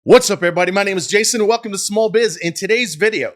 What's up, everybody? My name is Jason, and welcome to Small Biz. In today's video,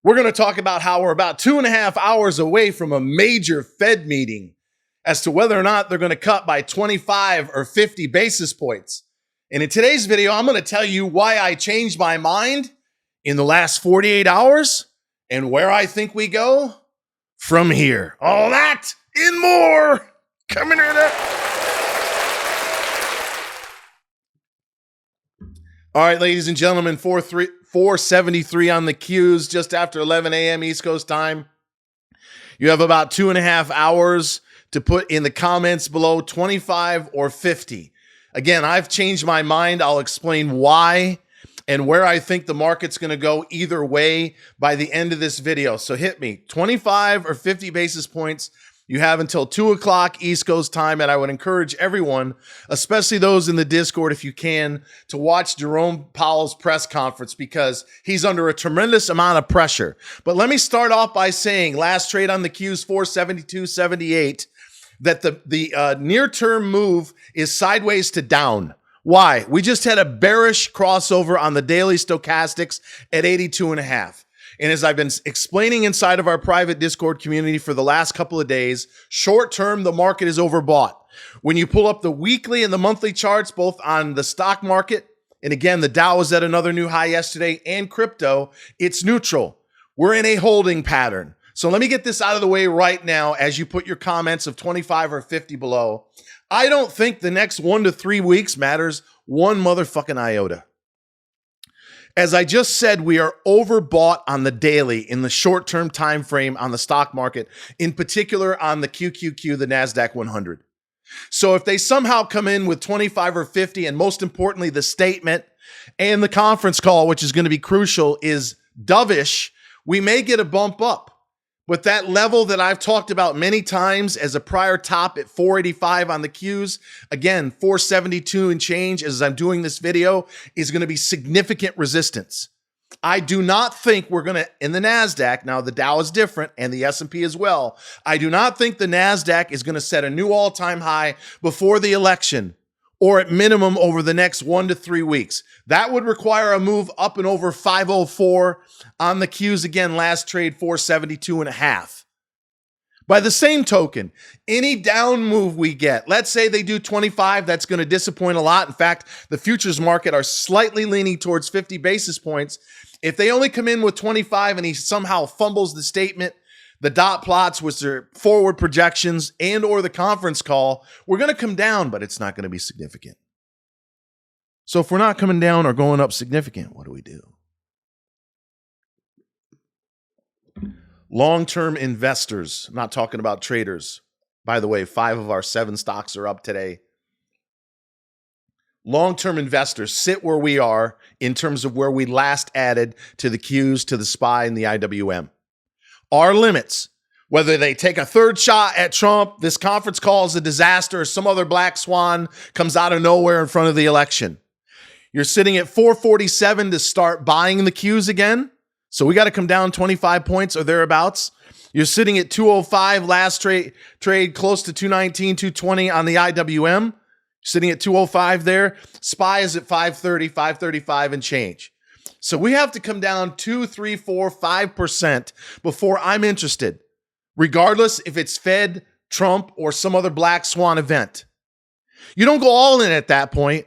we're going to talk about how we're about 2.5 hours away from a major Fed meeting as to whether or not they're going to cut by 25 or 50 basis points. And in today's video, I'm going to tell you why I changed my mind in the last 48 hours and where I think we go from here. All that and more coming right up. All right, ladies and gentlemen, 473 on the Qs, just after 11 a.m. East Coast time. You have about 2.5 hours to put in the comments below 25 or 50. Again, I've changed my mind. I'll explain why and where I think the market's going to go either way by the end of this video. So hit me, 25 or 50 basis points. You have until 2 o'clock East Coast time, and I would encourage everyone, especially those in the Discord, if you can, to watch Jerome Powell's press conference because he's under a tremendous amount of pressure. But let me start off by saying, last trade on the Qs, 472.78, that the near-term move is sideways to down. Why? We just had a bearish crossover on the daily stochastics at 82.5. And as I've been explaining inside of our private Discord community for the last couple of days, short term, the market is overbought. When you pull up the weekly and the monthly charts, both on the stock market, and again, the Dow was at another new high yesterday, and crypto, it's neutral. We're in a holding pattern. So let me get this out of the way right now as you put your comments of 25 or 50 below. I don't think the next 1 to 3 weeks matters one motherfucking iota. As I just said, we are overbought on the daily in the short-term time frame on the stock market, in particular on the QQQ, the NASDAQ 100. So if they somehow come in with 25 or 50, and most importantly, the statement and the conference call, which is going to be crucial, is dovish, we may get a bump up. But that level that I've talked about many times as a prior top at 485 on the Qs, again, 472 and change as I'm doing this video, is going to be significant resistance. I do not think we're going to, in the NASDAQ, now the Dow is different and the S&P as well, I do not think the NASDAQ is going to set a new all-time high before the election, or at minimum over the next 1 to 3 weeks. That would require a move up and over 504 on the Qs. Again, last trade 472.5. By the same token, any down move we get, let's say they do 25, that's going to disappoint a lot. In fact, the futures market are slightly leaning towards 50 basis points. If they only come in with 25 and he somehow fumbles the statement, the dot plots, which are forward projections, and or the conference call, we're going to come down, but it's not going to be significant. So if we're not coming down or going up significant, what do we do? Long-term investors, I'm not talking about traders. By the way, 5 of our 7 stocks are up today. Long-term investors sit where we are in terms of where we last added to the Qs, to the SPY, and the IWM. Our limits, whether they take a third shot at Trump, this conference call is a disaster, or some other black swan comes out of nowhere in front of the election. You're sitting at 447 to start buying the Qs again. So we got to come down 25 points or thereabouts. You're sitting at 205 last trade close to 219, 220 on the IWM. Sitting at 205 there. SPY is at 530, 535 and change. So we have to come down 2, 3, 4, 5% before I'm interested, regardless if it's Fed, Trump, or some other black swan event. You don't go all in at that point,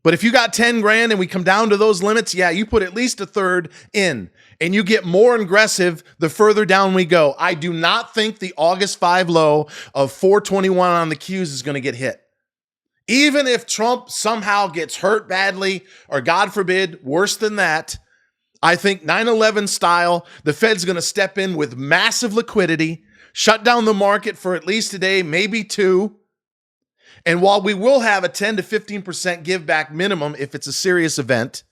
but if you got 10 grand and we come down to those limits, yeah, you put at least a third in, and you get more aggressive the further down we go. I do not think the August 5 low of 421 on the Qs is going to get hit. Even if Trump somehow gets hurt badly, or God forbid, worse than that, I think 9/11 style, the Fed's going to step in with massive liquidity, shut down the market for at least a day, maybe 2. And while we will have a 10 to 15% give back minimum if it's a serious event,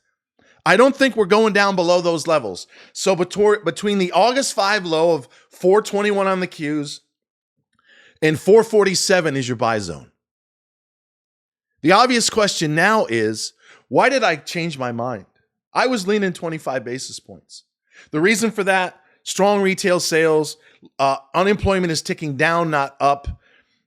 I don't think we're going down below those levels. So between the August 5 low of 421 on the Qs and 447 is your buy zone. The obvious question now is, why did I change my mind? I was leaning 25 basis points. The reason for that, strong retail sales, unemployment is ticking down, not up.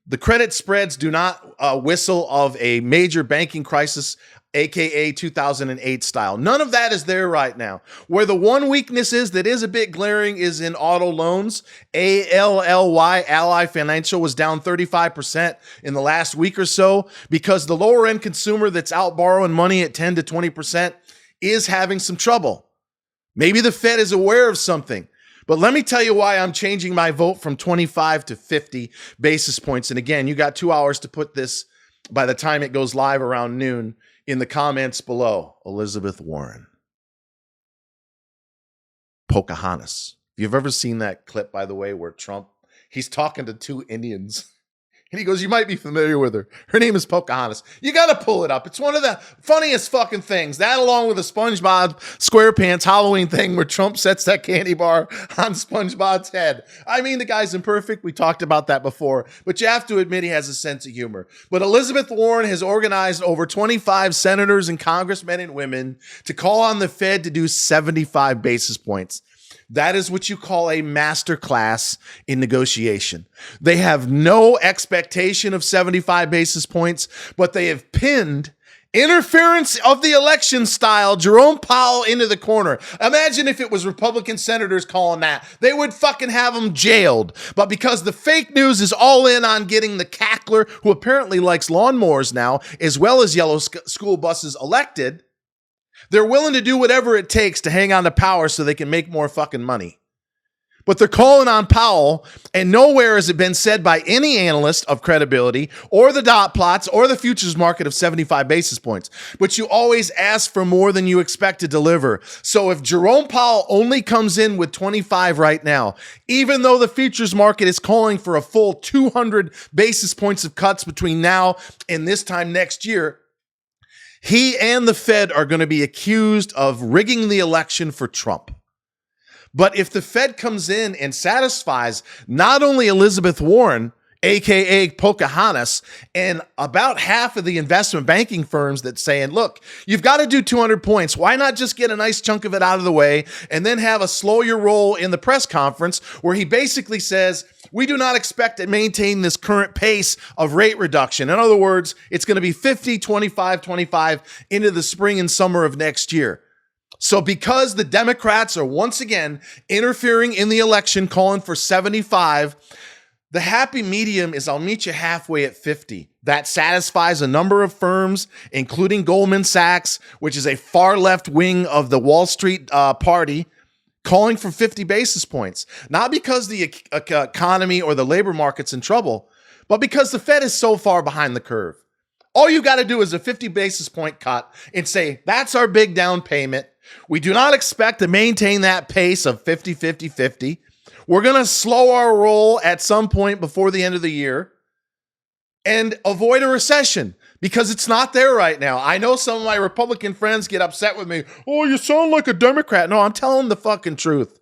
The credit spreads do not whistle of a major banking crisis aka 2008 style. None of that is there right now. Where the one weakness is that is a bit glaring is in auto loans. ALLY, Ally Financial, was down 35% in the last week or so because the lower end consumer that's out borrowing money at 10 to 20% is having some trouble. Maybe the Fed is aware of something. But let me tell you why I'm changing my vote from 25 to 50 basis points. And again, you got 2 hours to put this by the time it goes live around noon in the comments below. Elizabeth Warren. Pocahontas. If you've ever seen that clip, by the way, where Trump, he's talking to two Indians. And he goes, you might be familiar with her. Her name is Pocahontas. You got to pull it up. It's one of the funniest fucking things. That along with the SpongeBob SquarePants Halloween thing where Trump sets that candy bar on SpongeBob's head. I mean, the guy's imperfect. We talked about that before. But you have to admit he has a sense of humor. But Elizabeth Warren has organized over 25 senators and congressmen and women to call on the Fed to do 75 basis points. That is what you call a master class in negotiation. They have no expectation of 75 basis points, but they have pinned interference of the election style Jerome Powell into the corner. Imagine if it was Republican senators calling that. They would fucking have him jailed. But because the fake news is all in on getting the cackler, who apparently likes lawnmowers now, as well as yellow school buses, elected, they're willing to do whatever it takes to hang on to power so they can make more fucking money. But they're calling on Powell, and nowhere has it been said by any analyst of credibility or the dot plots or the futures market of 75 basis points. But you always ask for more than you expect to deliver. So if Jerome Powell only comes in with 25 right now, even though the futures market is calling for a full 200 basis points of cuts between now and this time next year, he and the Fed are going to be accused of rigging the election for Trump. But if the Fed comes in and satisfies not only Elizabeth Warren, aka Pocahontas, and about half of the investment banking firms that saying, look, you've got to do 200 points. Why not just get a nice chunk of it out of the way and then have a slow your roll in the press conference where he basically says, we do not expect to maintain this current pace of rate reduction. In other words, it's going to be 50, 25, 25 into the spring and summer of next year. So because the Democrats are once again interfering in the election, calling for 75, the happy medium is I'll meet you halfway at 50. That satisfies a number of firms, including Goldman Sachs, which is a far left wing of the Wall Street party, calling for 50 basis points. Not because the economy or the labor market's in trouble, but because the Fed is so far behind the curve. All you got to do is a 50 basis point cut and say, that's our big down payment. We do not expect to maintain that pace of 50, 50, 50. We're going to slow our roll at some point before the end of the year and avoid a recession because it's not there right now. I know some of my Republican friends get upset with me. Oh, you sound like a Democrat. No, I'm telling the fucking truth.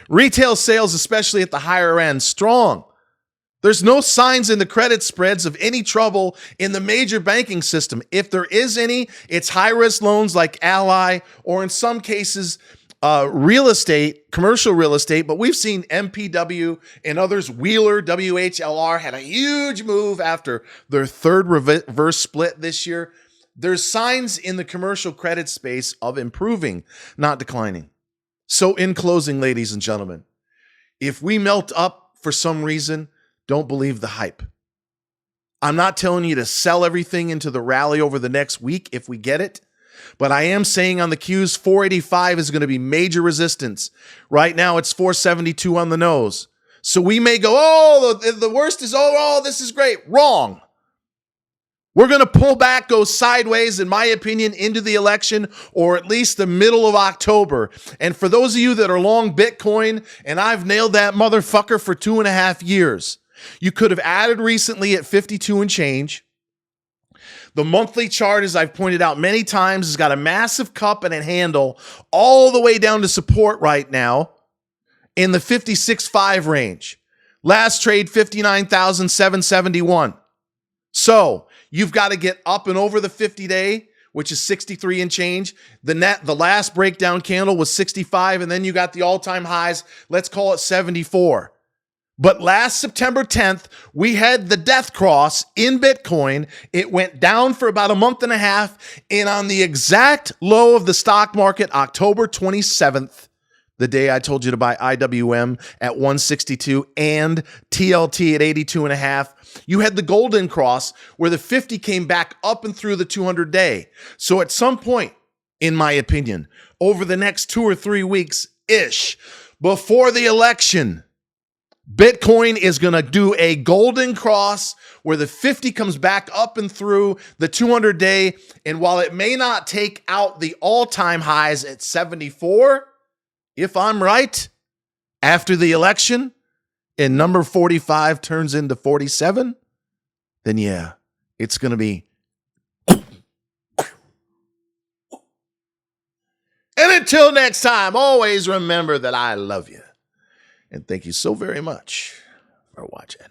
Retail sales, especially at the higher end, strong. There's no signs in the credit spreads of any trouble in the major banking system. If there is any, it's high-risk loans like Ally or in some cases, real estate, commercial real estate, but we've seen MPW and others, Wheeler, WHLR, had a huge move after their third reverse split this year. There's signs in the commercial credit space of improving, not declining. So in closing, ladies and gentlemen, if we melt up for some reason, don't believe the hype. I'm not telling you to sell everything into the rally over the next week if we get it. But I am saying on the Qs, 485 is going to be major resistance. Right now, it's 472 on the nose. So we may go, oh, the worst is, oh, this is great. Wrong. We're going to pull back, go sideways, in my opinion, into the election, or at least the middle of October. And for those of you that are long Bitcoin, and I've nailed that motherfucker for 2.5 years, you could have added recently at 52 and change. The monthly chart, as I've pointed out many times, has got a massive cup and a handle all the way down to support right now in the 56.5 range. Last trade, 59,771. So you've got to get up and over the 50-day, which is 63 and change. The last breakdown candle was 65, and then you got the all-time highs. Let's call it 74. But last September 10th, we had the death cross in Bitcoin. It went down for about a month and a half. And on the exact low of the stock market, October 27th, the day I told you to buy IWM at 162 and TLT at 82.5, you had the golden cross where the 50 came back up and through the 200-day. So at some point, in my opinion, over the next 2 or 3 weeks-ish, before the election, Bitcoin is going to do a golden cross where the 50 comes back up and through the 200-day. And while it may not take out the all-time highs at 74, if I'm right, after the election and number 45 turns into 47, then yeah, it's going to be. And until next time, always remember that I love you. And thank you so very much for watching.